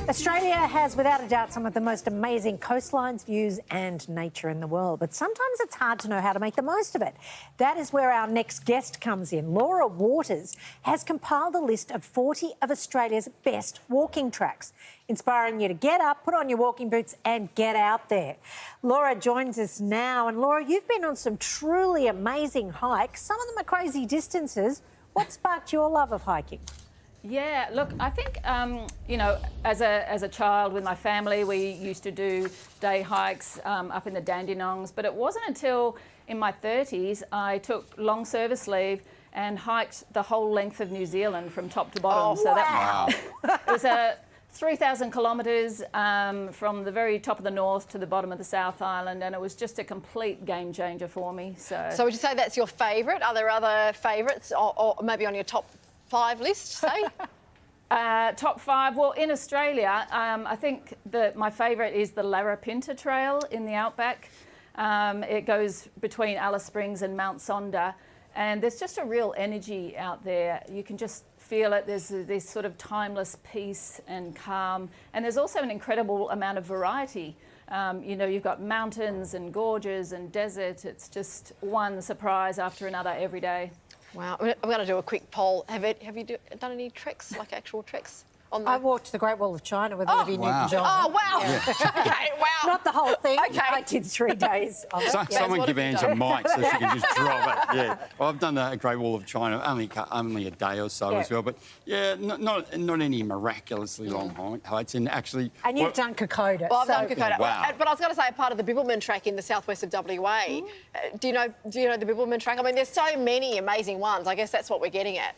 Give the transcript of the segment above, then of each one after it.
Australia has, without a doubt, some of the most amazing coastlines, views and nature in the world, but sometimes it's hard to know how to make the most of it. That is where our next guest comes in. Laura Waters has compiled a list of 40 of Australia's best walking tracks, inspiring you to get up, put on your walking boots and get out there. Laura joins us now. And Laura, you've been on some truly amazing hikes. Some of them are crazy distances. What sparked your love of hiking? Yeah, look, I think, you know, as a child with my family, we used to do day hikes up in the Dandenongs, but it wasn't until in my 30s I took long service leave and hiked the whole length of New Zealand from top to bottom. Oh, so wow. That it was 3,000 kilometres from the very top of the north to the bottom of the South Island, and it was just a complete game changer for me. So would you say that's your favourite? Are there other favourites, or maybe on your top 5 list, say? Top 5. Well, in Australia, I think that my favourite is the Larapinta Trail in the outback. It goes between Alice Springs and Mount Sonder, and there's just a real energy out there. You can just feel it. There's this sort of timeless peace and calm, and there's also an incredible amount of variety. You know, you've got mountains and gorges and desert. It's just one surprise after another every day. Wow, I'm going to do a quick poll. Have you done any treks, like actual treks? I walked the Great Wall of China with Olivia Newton-John. Oh, wow. Yeah. Okay, wow. Not the whole thing. Okay. I did 3 days of it. Someone give Ange a mic so she can just drop it. Yeah. Well, I've done the Great Wall of China only a day or so as well, but yeah, not any miraculously long hikes. And actually, and you've done Kokoda. Well, I've done Kokoda. Wow. But I was going to say, part of the Bibbulmun track in the southwest of WA. Do you know the Bibbulmun track? I mean, there's so many amazing ones. I guess that's what we're getting at.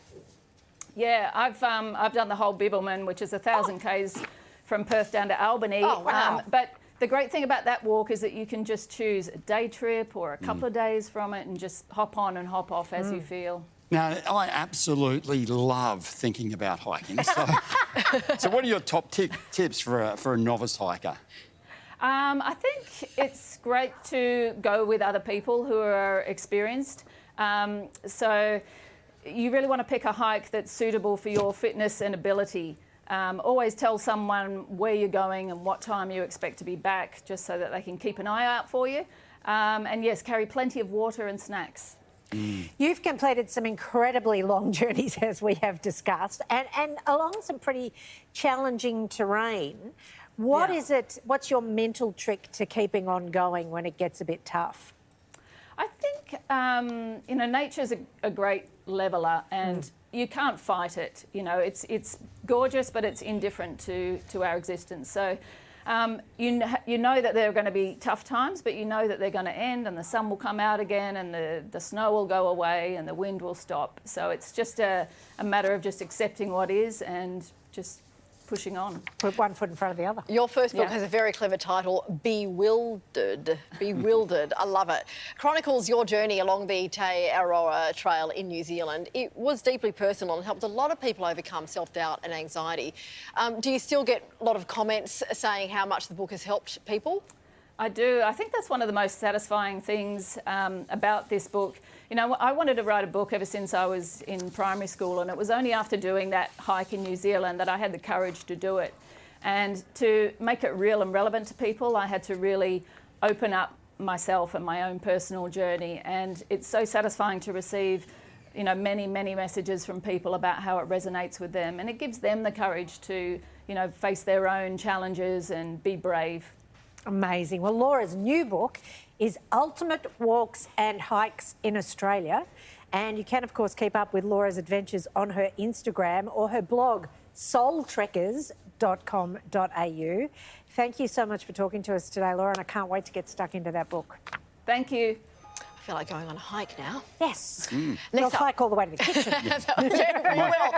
Yeah, I've done the whole Bibbulmun, which is 1,000 k's from Perth down to Albany. Oh, wow. But the great thing about that walk is that you can just choose a day trip or a couple of days from it and just hop on and hop off as you feel. Now, I absolutely love thinking about hiking. So what are your top tips for a novice hiker? I think it's great to go with other people who are experienced. So you really want to pick a hike that's suitable for your fitness and ability. Always tell someone where you're going and what time you expect to be back, just so that they can keep an eye out for you. And yes, carry plenty of water and snacks. You've completed some incredibly long journeys, as we have discussed, and along some pretty challenging terrain. What's your mental trick to keeping on going when it gets a bit tough? I think, you know, nature's a great leveller, and you can't fight it. You know, it's gorgeous, but it's indifferent to our existence. So you know that there are going to be tough times, but you know that they're going to end, and the sun will come out again, and the snow will go away, and the wind will stop. So it's just a matter of just accepting what is and just pushing on. Put one foot in front of the other. Your first book has a very clever title, Bewildered. Bewildered. I love it. Chronicles your journey along the Te Aroa Trail in New Zealand. It was deeply personal and helped a lot of people overcome self-doubt and anxiety. Do you still get a lot of comments saying how much the book has helped people? I do. I think that's one of the most satisfying things about this book. You know, I wanted to write a book ever since I was in primary school, and it was only after doing that hike in New Zealand that I had the courage to do it. And to make it real and relevant to people, I had to really open up myself and my own personal journey. And it's so satisfying to receive, you know, many, many messages from people about how it resonates with them. And it gives them the courage to, you know, face their own challenges and be brave. Amazing. Well, Laura's new book is Ultimate Walks and Hikes in Australia. And you can, of course, keep up with Laura's adventures on her Instagram or her blog, soultrekkers.com.au. Thank you so much for talking to us today, Laura, and I can't wait to get stuck into that book. Thank you. I feel like going on a hike now. Yes. Next We'll up. hike all the way to the kitchen. Yeah, we will.